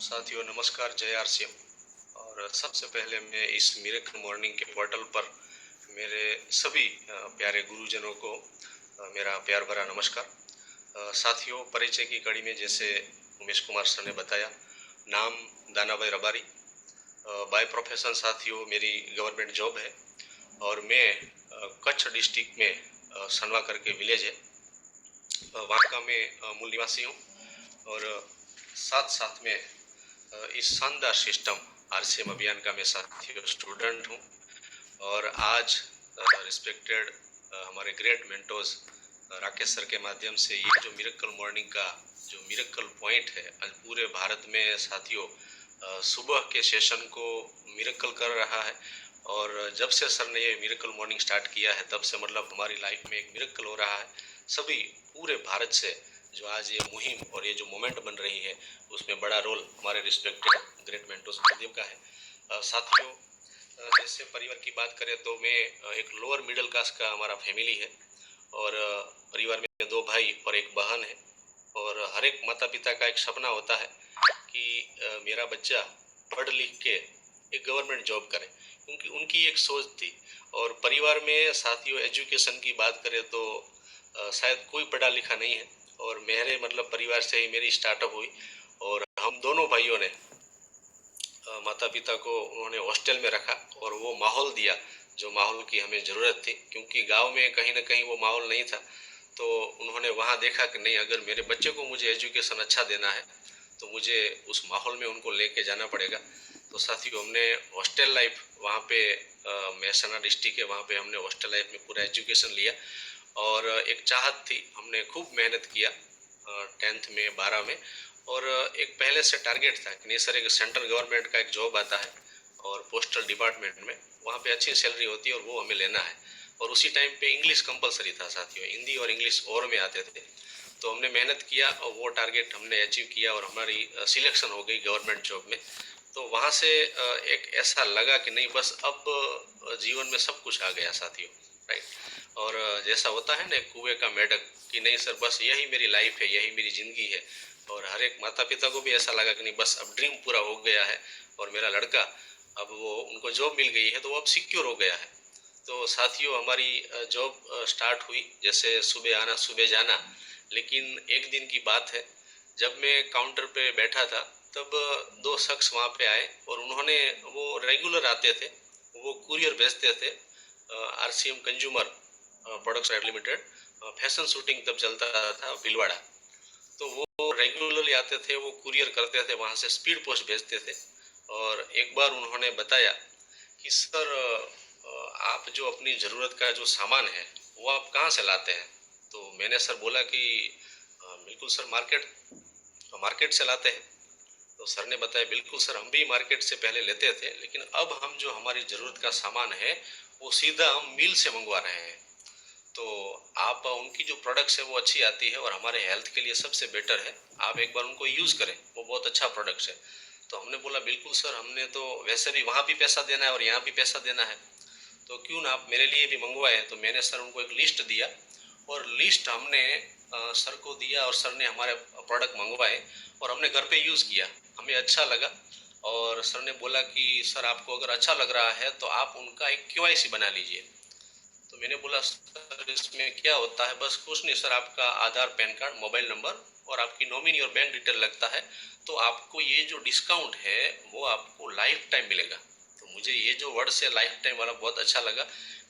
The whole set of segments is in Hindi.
साथियों नमस्कार, जय आरसीएम। और सबसे पहले मैं इस मिरेकल मॉर्निंग के पोर्टल पर मेरे सभी प्यारे गुरुजनों को मेरा प्यार भरा नमस्कार। साथियों, परिचय की कड़ी में जैसे उमेश कुमार सर ने बताया, नाम दाना भाई रबारी। बाय प्रोफेशन साथियों मेरी गवर्नमेंट जॉब है और मैं कच्छ डिस्ट्रिक्ट में सनवा करके विलेज है, वहाँ का मैं मूल निवासी हूँ। और साथ साथ में इस शानदार सिस्टम आरसीएम अभियान का मैं साथियों स्टूडेंट हूँ। और आज रिस्पेक्टेड हमारे ग्रेट मेंटोर्स राकेश सर के माध्यम से ये जो मिरेकल मॉर्निंग का जो मिरेकल पॉइंट है, आज पूरे भारत में साथियों सुबह के सेशन को मिरेकल कर रहा है। और जब से सर ने ये मिरेकल मॉर्निंग स्टार्ट किया है, तब से मतलब हमारी लाइफ में एक मिरेकल हो रहा है। सभी पूरे भारत से जो आज ये मुहिम और ये जो मोमेंट बन रही है, उसमें बड़ा रोल हमारे रिस्पेक्टेड ग्रेट मेंटोर्स महादेव का है। साथियों, जैसे परिवार की बात करें तो मैं एक लोअर मिडिल क्लास का हमारा फैमिली है। और परिवार में दो भाई और एक बहन है। और हर एक माता पिता का एक सपना होता है कि मेरा बच्चा पढ़ लिख के एक गवर्नमेंट जॉब करे, क्योंकि उनकी एक सोच थी। और परिवार में साथियों एजुकेशन की बात करें तो शायद कोई पढ़ा लिखा नहीं है। और मेरे मतलब परिवार से ही मेरी स्टार्टअप हुई। और हम दोनों भाइयों ने माता पिता को उन्होंने हॉस्टल में रखा और वो माहौल दिया जो माहौल की हमें ज़रूरत थी, क्योंकि गांव में कहीं ना कहीं वो माहौल नहीं था। तो उन्होंने वहाँ देखा कि नहीं, अगर मेरे बच्चे को मुझे एजुकेशन अच्छा देना है तो मुझे उस माहौल में उनको लेके जाना पड़ेगा। तो साथियों, हमने हॉस्टल लाइफ वहाँ पे महसाना डिस्ट्रिक्ट है, वहाँ पे हमने हॉस्टल लाइफ में पूरा एजुकेशन लिया। और एक चाहत थी, हमने खूब मेहनत किया 10th में 12 में। और एक पहले से टारगेट था कि नहीं सर, एक सेंट्रल गवर्नमेंट का एक जॉब आता है और पोस्टल डिपार्टमेंट में वहाँ पे अच्छी सैलरी होती है और वो हमें लेना है। और उसी टाइम पे इंग्लिश कंपलसरी था साथियों, हिंदी और इंग्लिश और में आते थे। तो हमने मेहनत किया और वो टारगेट हमने अचीव किया और हमारी सिलेक्शन हो गई गवर्नमेंट जॉब में। तो वहाँ से एक ऐसा लगा कि नहीं, बस अब जीवन में सब कुछ आ गया साथियों, राइट। और जैसा होता है ना कुएं का मेढक, कि नहीं सर बस यही मेरी लाइफ है, यही मेरी ज़िंदगी है। और हर एक माता पिता को भी ऐसा लगा कि नहीं, बस अब ड्रीम पूरा हो गया है और मेरा लड़का अब वो उनको जॉब मिल गई है तो वो अब सिक्योर हो गया है। तो साथियों, हमारी जॉब स्टार्ट हुई जैसे सुबह आना सुबह जाना। लेकिन एक दिन की बात है, जब मैं काउंटर पे बैठा था तब दो शख्स वहाँ पे आए और उन्होंने, वो रेगुलर आते थे, वो कुरियर भेजते थे RCM consumer products private limited, fashion shooting तब चलता था भीलवाड़ा। तो वो रेगुलरली आते थे, वो कुरियर करते थे, वहाँ से स्पीड पोस्ट भेजते थे। और एक बार उन्होंने बताया कि सर आप जो अपनी ज़रूरत का जो सामान है वो आप कहाँ से लाते हैं। तो मैंने सर बोला कि बिल्कुल सर, मार्केट मार्केट से लाते हैं। तो सर ने बताया बिल्कुल सर, हम भी मार्केट से पहले लेते थे, लेकिन अब हम जो हमारी ज़रूरत का सामान है वो सीधा हम मिल से मंगवा रहे हैं। तो आप उनकी जो प्रोडक्ट्स है वो अच्छी आती है और हमारे हेल्थ के लिए सबसे बेटर है, आप एक बार उनको यूज़ करें, वो बहुत अच्छा प्रोडक्ट्स है। तो हमने बोला बिल्कुल सर, हमने तो वैसे भी वहाँ भी पैसा देना है और यहाँ भी पैसा देना है, तो क्यों ना आप मेरे लिए भी मंगवाए। तो मैंने सर उनको एक लिस्ट दिया और लिस्ट हमने सर को दिया और सर ने हमारे प्रोडक्ट मंगवाए और हमने घर पे यूज़ किया, हमें अच्छा लगा। और सर ने बोला कि सर आपको अगर अच्छा लग रहा है तो आप उनका एक केवाईसी बना लीजिए। तो मैंने बोला सर इसमें क्या होता है। बस कुछ नहीं सर, आपका आधार पैन कार्ड मोबाइल नंबर और आपकी नॉमिनी और बैंक डिटेल लगता है, तो आपको ये जो डिस्काउंट है वो आपको लाइफ टाइम मिलेगा। तो मुझे ये जो वर्ड से लाइफ टाइम वाला बहुत अच्छा लगा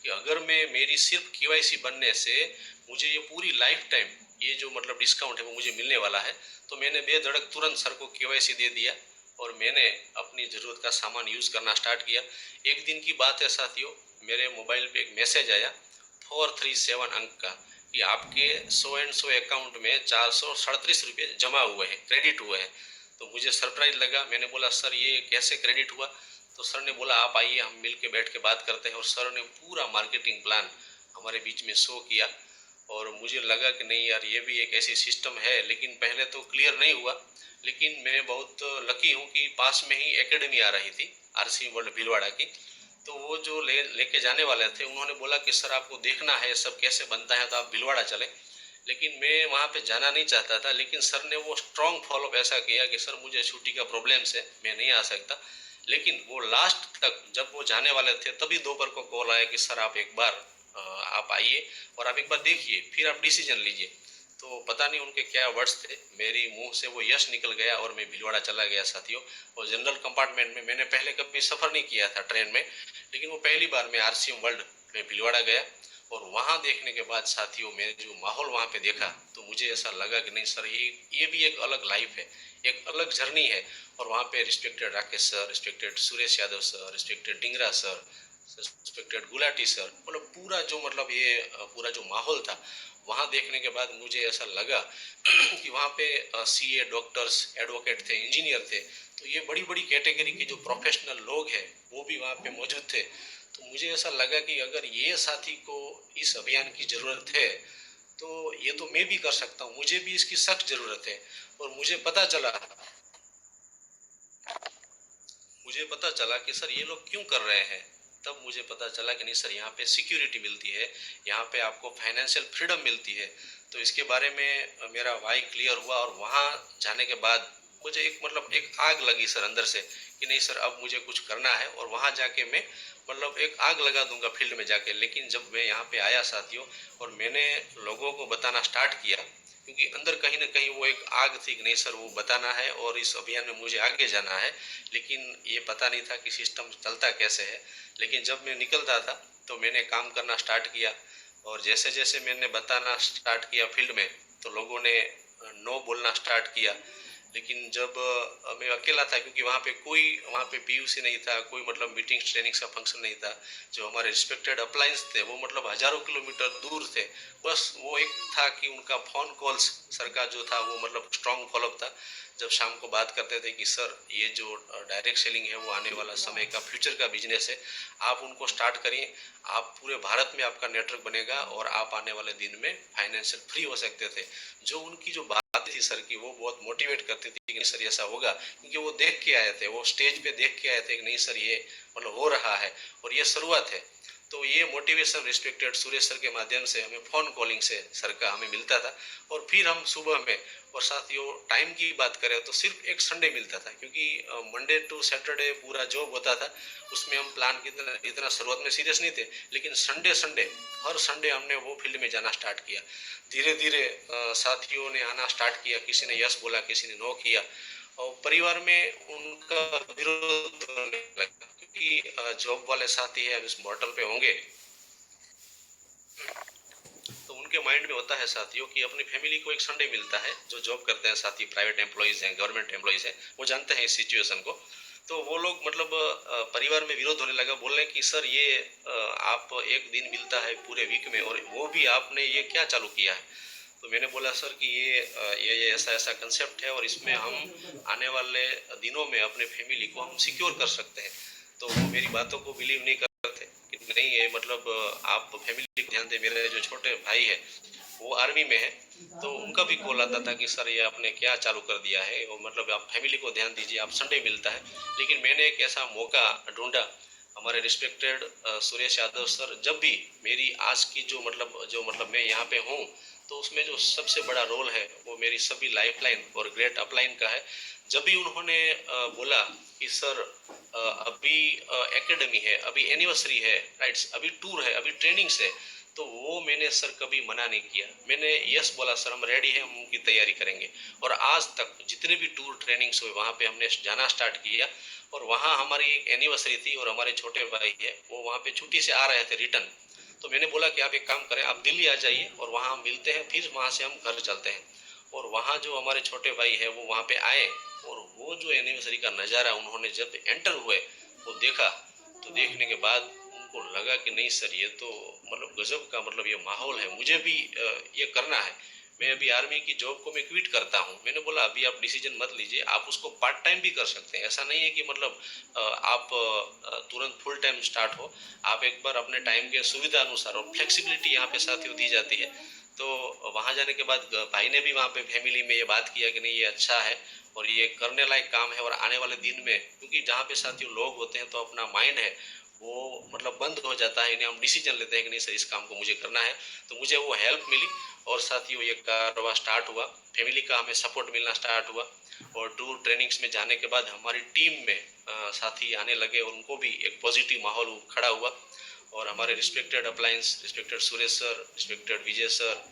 कि अगर मैं मेरी सिर्फ केवाईसी बनने से मुझे ये पूरी लाइफ टाइम ये जो मतलब डिस्काउंट है वो मुझे मिलने वाला है। तो मैंने बेधड़क तुरंत सर को केवाईसी दे दिया और मैंने अपनी ज़रूरत का सामान यूज़ करना स्टार्ट किया। एक दिन की बात है साथियों, मेरे मोबाइल पे एक मैसेज आया 437 अंक का कि आपके सो एंड सो अकाउंट में 437 रुपये जमा हुए हैं, क्रेडिट हुए हैं। तो मुझे सरप्राइज लगा, मैंने बोला सर ये कैसे क्रेडिट हुआ। तो सर ने बोला आप आइए, हम मिल के बैठ के बात करते हैं। और सर ने पूरा मार्केटिंग प्लान हमारे बीच में शो किया और मुझे लगा कि नहीं यार, ये भी एक ऐसी सिस्टम है। लेकिन पहले तो क्लियर नहीं हुआ, लेकिन मैं बहुत लकी हूँ कि पास में ही एकेडमी आ रही थी आरसी वर्ल्ड भीलवाड़ा की। तो वो जो लेके जाने वाले थे, उन्होंने बोला कि सर आपको देखना है सब कैसे बनता है तो आप भीलवाड़ा चले। लेकिन मैं वहाँ पे जाना नहीं चाहता था, लेकिन सर ने वो स्ट्रॉन्ग फॉलोअप ऐसा किया कि सर मुझे छुट्टी का प्रॉब्लम्स है, मैं नहीं आ सकता। लेकिन वो लास्ट तक जब वो जाने वाले थे तभी दोपहर को कॉल आया कि सर आप एक बार आप आइए और आप एक बार देखिए, फिर आप डिसीजन लीजिए। तो पता नहीं उनके क्या वर्ड्स थे, मेरी मुंह से वो यस निकल गया और मैं भीलवाड़ा चला गया साथियों। और जनरल कंपार्टमेंट में मैंने पहले कभी सफ़र नहीं किया था ट्रेन में, लेकिन वो पहली बार मैं आरसीएम वर्ल्ड में भीलवाड़ा गया। और वहाँ देखने के बाद साथियों मैंने जो माहौल वहाँ पे देखा तो मुझे ऐसा लगा कि नहीं सर, ये भी एक अलग लाइफ है, एक अलग जर्नी है। और वहाँ पे respected Rakesh sir, respected Suresh Yadav sir, respected Dingra sir, respected Gulati sir, मतलब पूरा जो मतलब ये पूरा जो माहौल था वहाँ देखने के बाद मुझे ऐसा लगा कि वहाँ पे सीए, डॉक्टर्स, एडवोकेट थे, इंजीनियर थे, तो ये बड़ी बड़ी कैटेगरी के जो प्रोफेशनल लोग हैं वो भी वहाँ पे मौजूद थे। तो मुझे ऐसा लगा कि अगर ये साथी को इस अभियान की ज़रूरत है तो ये तो मैं भी कर सकता हूँ, मुझे भी इसकी सख्त ज़रूरत है। और मुझे पता चला कि सर ये लोग क्यों कर रहे हैं। तब मुझे पता चला कि नहीं सर, यहाँ पे सिक्योरिटी मिलती है, यहाँ पे आपको फाइनेंशियल फ्रीडम मिलती है। तो इसके बारे में मेरा वाई क्लियर हुआ और वहाँ जाने के बाद मुझे एक मतलब एक आग लगी सर अंदर से कि नहीं सर अब मुझे कुछ करना है और वहाँ जाके मैं मतलब एक आग लगा दूंगा फील्ड में जाके। लेकिन जब मैं यहाँ पे आया साथियों और मैंने लोगों को बताना स्टार्ट किया, क्योंकि अंदर कहीं ना कहीं वो एक आग थी कि नहीं सर वो बताना है और इस अभियान में मुझे आगे जाना है, लेकिन ये पता नहीं था कि सिस्टम चलता कैसे है। लेकिन जब मैं निकलता था तो मैंने काम करना स्टार्ट किया और जैसे जैसे मैंने बताना स्टार्ट किया फील्ड में तो लोगों ने नो बोलना स्टार्ट किया। लेकिन जब मैं अकेला था, क्योंकि वहाँ पे पीयूसी नहीं था, कोई मतलब मीटिंग्स ट्रेनिंग्स का फंक्शन नहीं था। जो हमारे रिस्पेक्टेड अपलायंस थे वो मतलब हजारों किलोमीटर दूर थे। बस वो एक था कि उनका फ़ोन कॉल्स सर का जो था वो मतलब स्ट्रॉन्ग फॉलोअप था। जब शाम को बात करते थे कि सर ये जो डायरेक्ट सेलिंग है वो आने वाला समय का फ्यूचर का बिजनेस है, आप उनको स्टार्ट करिए, आप पूरे भारत में आपका नेटवर्क बनेगा और आप आने वाले दिन में फाइनेंशियल फ्री हो सकते थे। जो उनकी जो बात थी सर की वो बहुत मोटिवेट करती थी कि नहीं सर ऐसा होगा, क्योंकि वो देख के आए थे, वो स्टेज पे देख के आए थे कि नहीं सर ये मतलब हो रहा है और ये शुरुआत है। तो ये मोटिवेशन रिस्पेक्टेड सुरेश सर के माध्यम से हमें फ़ोन कॉलिंग से सर का हमें मिलता था। और फिर हम सुबह में, और साथियों टाइम की बात करें तो सिर्फ एक संडे मिलता था, क्योंकि मंडे टू सैटरडे पूरा जॉब होता था, उसमें हम प्लान की इतना शुरुआत में सीरियस नहीं थे। लेकिन संडे संडे हर संडे हमने वो फील्ड में जाना स्टार्ट किया। धीरे धीरे साथियों ने आना स्टार्ट किया, किसी ने यस बोला, किसी ने नो किया और परिवार में उनका विरोध होने लगा, क्योंकि जॉब वाले साथी है इस मॉडल पे होंगे तो उनके माइंड में होता है साथियों कि अपनी फैमिली को एक संडे मिलता है। जो जॉब करते हैं साथी, प्राइवेट एम्प्लॉयज़ हैं, गवर्नमेंट एम्प्लॉयज़ हैं, वो जानते हैं इस सिचुएशन को। तो वो लोग मतलब परिवार में विरोध होने लगा, बोल रहे हैं कि सर ये आप एक दिन मिलता है पूरे वीक में और वो भी आपने ये क्या चालू किया है। तो मैंने बोला सर कि ये ऐसा ऐसा कंसेप्ट है और इसमें हम आने वाले दिनों में अपने फैमिली को हम सिक्योर कर सकते हैं। तो वो मेरी बातों को बिलीव नहीं करते कि नहीं ये मतलब आप फैमिली को ध्यान दें। मेरे जो छोटे भाई है वो आर्मी में है, तो उनका भी कॉल आता था कि सर ये आपने क्या चालू कर दिया है, और मतलब आप फैमिली को ध्यान दीजिए, आप संडे मिलता है। लेकिन मैंने एक ऐसा मौका ढूंढा, हमारे रिस्पेक्टेड सुरेश यादव सर, जब भी मेरी आज की जो मतलब मैं यहाँ पे हूँ तो उसमें जो सबसे बड़ा रोल है वो मेरी सभी लाइफलाइन और ग्रेट अपलाइन का है। जब भी उन्होंने बोला कि सर अभी एकेडमी है, अभी एनिवर्सरी है, राइट्स, अभी टूर है, अभी ट्रेनिंग्स है, तो वो मैंने सर कभी मना नहीं किया। मैंने यस बोला, सर हम रेडी हैं, हम उनकी तैयारी करेंगे। और आज तक जितने भी टूर ट्रेनिंग्स हुए वहाँ पे हमने जाना स्टार्ट किया। और वहाँ हमारी एक एनिवर्सरी थी और हमारे छोटे भाई है वो वहाँ पे छुट्टी से आ रहे थे रिटर्न। तो मैंने बोला कि आप एक काम करें, आप दिल्ली आ जाइए और वहाँ हम मिलते हैं, फिर वहाँ से हम घर चलते हैं। और वहाँ जो हमारे छोटे भाई है वो वहाँ पे आए और वो जो एनिवर्सरी का नज़ारा उन्होंने जब एंटर हुए वो देखा, तो देखने के बाद उनको लगा कि नहीं सर ये तो मतलब गजब का मतलब ये माहौल है, मुझे भी ये करना है। मैं अभी आर्मी की जॉब को मैं क्विट करता हूँ। मैंने बोला अभी आप डिसीजन मत लीजिए, आप उसको पार्ट टाइम भी कर सकते हैं, ऐसा नहीं है कि मतलब आप तुरंत फुल टाइम स्टार्ट हो। आप एक बार अपने टाइम के सुविधा अनुसार, और फ्लेक्सिबिलिटी यहाँ पे साथियों दी जाती है। तो वहाँ जाने के बाद भाई ने भी वहाँ पे फैमिली में ये बात किया कि नहीं ये अच्छा है और ये करने लायक काम है। और आने वाले दिन में, क्योंकि जहाँ पे साथियों लोग होते हैं तो अपना माइंड है वो मतलब बंद हो जाता है, इन्हें हम डिसीजन लेते हैं कि नहीं सर इस काम को मुझे करना है। तो मुझे वो हेल्प मिली और साथ ही वो ये कारवा स्टार्ट हुआ, फैमिली का हमें सपोर्ट मिलना स्टार्ट हुआ। और टूर ट्रेनिंग्स में जाने के बाद हमारी टीम में साथी आने लगे और उनको भी एक पॉजिटिव माहौल खड़ा हुआ। और हमारे respected appliance, respected Suresh sir, respected Vijay sir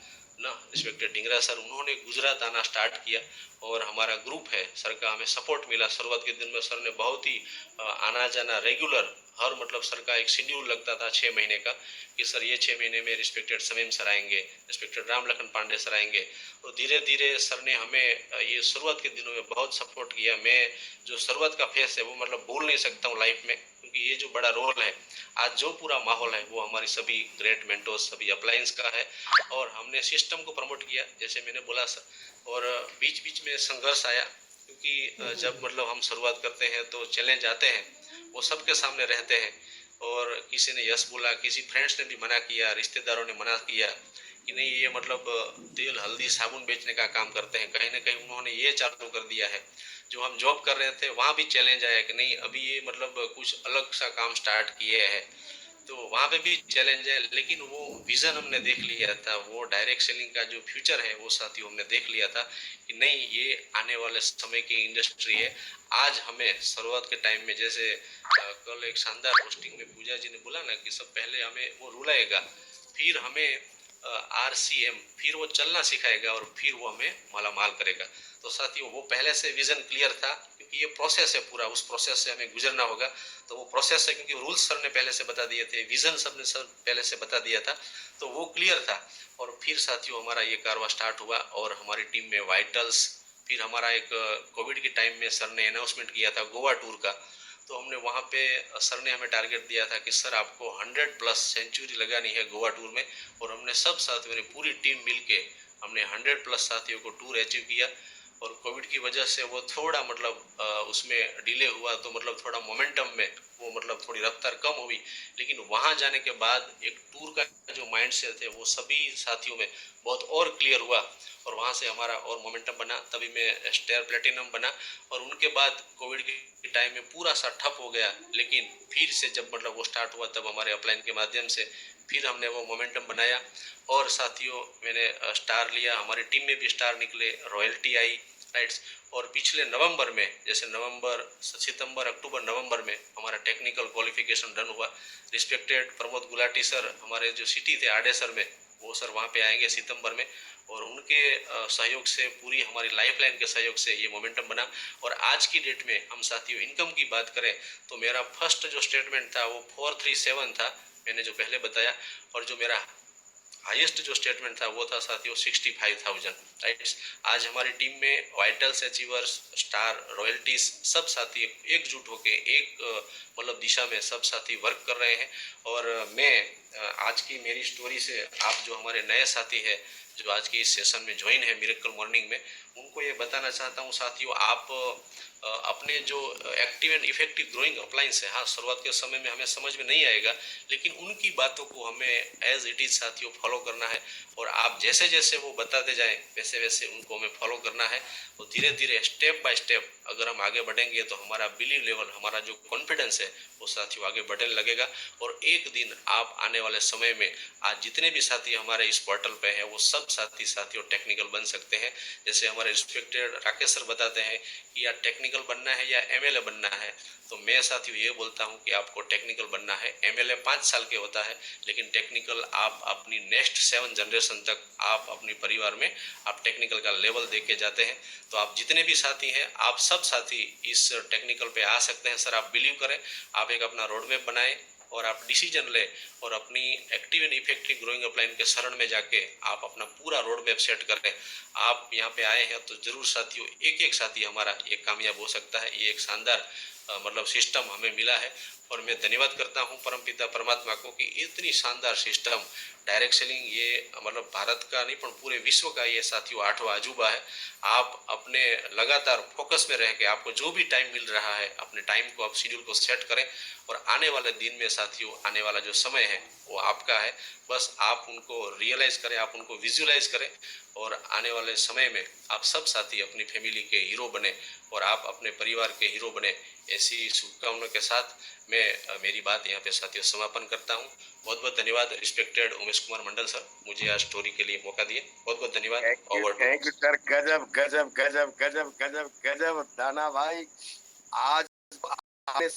ना, रिस्पेक्टेड डिंगरा सर, उन्होंने गुजरात आना स्टार्ट किया। और हमारा ग्रुप है, सर का हमें सपोर्ट मिला। शुरुआत के दिन में सर ने बहुत ही आना जाना रेगुलर, हर मतलब सर का एक शेड्यूल लगता था 6 महीने का कि सर ये 6 महीने में रिस्पेक्टेड समीम सर आएंगे, रिस्पेक्टेड राम लखन पांडे सर आएंगे। और धीरे धीरे सर ने हमें ये शुरुआत के दिनों में बहुत सपोर्ट किया। मैं जो शुरुआत का फेस है वो मतलब भूल नहीं सकता हूँ लाइफ में, क्योंकि ये जो बड़ा रोल है, आज जो पूरा माहौल है वो हमारी सभी ग्रेट मेंटोर्स, सभी अप्लायंस का है। और हमने सिस्टम को प्रमोट किया जैसे मैंने बोला सर। और बीच बीच में संघर्ष आया, क्योंकि जब मतलब हम शुरुआत करते हैं तो चैलेंज आते हैं, वो सबके सामने रहते हैं। और किसी ने यस बोला, किसी फ्रेंड्स ने भी मना किया, रिश्तेदारों ने मना किया कि नहीं ये मतलब तेल हल्दी साबुन बेचने का काम करते हैं, कहीं ना कहीं उन्होंने ये चालू कर दिया है। जो हम जॉब कर रहे थे वहाँ भी चैलेंज आया कि नहीं अभी ये मतलब कुछ अलग सा काम स्टार्ट किए हैं, तो वहाँ पे भी चैलेंज है। लेकिन वो विजन हमने देख लिया था, वो डायरेक्ट सेलिंग का जो फ्यूचर है वो साथियों हमने देख लिया था कि नहीं ये आने वाले समय की इंडस्ट्री है। आज हमें शुरुआत के टाइम में जैसे कल एक शानदार पोस्टिंग में पूजा जी ने बोला ना कि सब पहले हमें वो रुलाएगा, फिर हमें RCM, फिर वो चलना सिखाएगा और फिर वो हमें माला माल करेगा। तो साथियों वो पहले से विजन क्लियर था, क्योंकि ये प्रोसेस है पूरा, उस प्रोसेस से हमें गुजरना होगा। तो वो प्रोसेस है, क्योंकि रूल्स सर ने पहले से बता दिए थे, विजन सब ने सर पहले से बता दिया था, तो वो क्लियर था। और फिर साथियों हमारा ये कारवा स्टार्ट हुआ और हमारी टीम में वाइटल्स, फिर हमारा एक कोविड के टाइम में सर ने अनाउंसमेंट किया था गोवा टूर का। तो हमने वहाँ पे सर ने हमें टारगेट दिया था कि सर आपको 100+ सेंचुरी लगानी है गोवा टूर में। और हमने सब साथियों ने पूरी टीम मिल के हमने 100+ साथियों को टूर अचीव किया। और कोविड की वजह से वो थोड़ा मतलब उसमें डिले हुआ, तो मतलब थोड़ा मोमेंटम में वो मतलब थोड़ी रफ्तार कम हुई। लेकिन वहाँ जाने के बाद एक टूर का जो माइंड सेट है वो सभी साथियों में बहुत और क्लियर हुआ। और वहाँ से हमारा और मोमेंटम बना, तभी मैं स्टार प्लेटिनम बना। और उनके बाद कोविड के टाइम में पूरा सा ठप हो गया, लेकिन फिर से जब मतलब वो स्टार्ट हुआ तब हमारे अपलाइन के माध्यम से फिर हमने वो मोमेंटम बनाया। और साथियों मैंने स्टार लिया, हमारी टीम में भी स्टार निकले, रॉयल्टी आई, राइट्स। और पिछले नवंबर में, जैसे नवंबर, सितंबर, अक्टूबर, नवंबर में हमारा टेक्निकल क्वालिफिकेशन डन हुआ। रिस्पेक्टेड प्रमोद गुलाटी सर हमारे जो सिटी थे आडेसर में, वो सर वहाँ पे आएंगे सितंबर में। और उनके सहयोग से, पूरी हमारी लाइफलाइन के सहयोग से ये मोमेंटम बना। और आज की डेट में हम साथियों इनकम की बात करें तो मेरा फर्स्ट जो स्टेटमेंट था वो 437 था, मैंने जो पहले बताया। और जो मेरा हाईएस्ट जो स्टेटमेंट था वो था साथियों 65,000, राइट। आज हमारी टीम में वाइटल्स, अचीवर्स, स्टार, रॉयल्टीज सब साथी एकजुट होके एक मतलब दिशा में सब साथी वर्क कर रहे हैं। और मैं आज की मेरी स्टोरी से आप जो हमारे नए साथी है जो आज के इस सेशन में ज्वाइन है मिरेकल मॉर्निंग में, उनको ये बताना चाहता हूँ साथियों, आप अपने जो active and effective growing appliance है, हाँ शुरुआत के समय में हमें समझ में नहीं आएगा, लेकिन उनकी बातों को हमें एज इट इज साथियों फॉलो करना है। और आप जैसे जैसे वो बताते जाएं वैसे वैसे उनको हमें फॉलो करना है। और धीरे धीरे स्टेप बाय स्टेप अगर हम आगे बढ़ेंगे तो हमारा बिलीव लेवल, हमारा जो कॉन्फिडेंस है वो साथियों आगे बढ़ने लगेगा। और एक दिन आप आने वाले समय में आज जितने भी साथी हमारे इस पोर्टल पे हैं वो सब साथियों टेक्निकल बन सकते हैं। जैसे हमारे रिस्पेक्टेड राकेश सर बताते हैं कि यार टेक्निकल बनना है या MLA बनना है, तो मैं साथियों ये बोलता हूँ कि आपको टेक्निकल बनना है। MLA 5 साल के होता है, लेकिन टेक्निकल आप अपनी नेक्स्ट 7 जनरेशन तक आप अपने परिवार में आप टेक्निकल का लेवल दे के जाते हैं। तो आप जितने भी साथी हैं आप सब साथी इस टेक्निकल पे आ सकते हैं सर, आप बिलीव करें, आप एक अपना रोड मैप बनाएं और आप डिसीजन लें और अपनी active and effective growing upline के शरण में जाके आप अपना पूरा रोड मैप सेट करें। आप यहाँ पे आए हैं तो जरूर साथियों एक एक साथी हमारा ये कामयाब हो सकता है। ये एक शानदार मतलब सिस्टम हमें मिला है। और मैं धन्यवाद करता हूँ परमपिता परमात्मा को कि इतनी शानदार सिस्टम डायरेक्ट सेलिंग ये मतलब भारत का नहीं पण पूरे विश्व का ये साथियों आठवां अजूबा है। आप अपने लगातार फोकस में रह के आपको जो भी टाइम मिल रहा है अपने टाइम को आप शेड्यूल को सेट करें और आने वाले दिन में साथियों आने वाला जो समय है वो आपका है। बस आप उनको रियलाइज करें, आप उनको विजुअलाइज करें और आने वाले समय में आप सब साथी अपनी फैमिली के हीरो बने और आप अपने परिवार के हीरो बने। ऐसी शुभकामनाओं के साथ मैं मेरी बात यहाँ पे साथियों समापन करता हूँ। बहुत बहुत धन्यवाद रिस्पेक्टेड उमेश कुमार मंडल सर, मुझे आज स्टोरी के लिए मौका दिए। बहुत बहुत धन्यवाद। Over to thank you sir. गजब गजब गजब गजब गजब गजब दाना भाई। आज आपने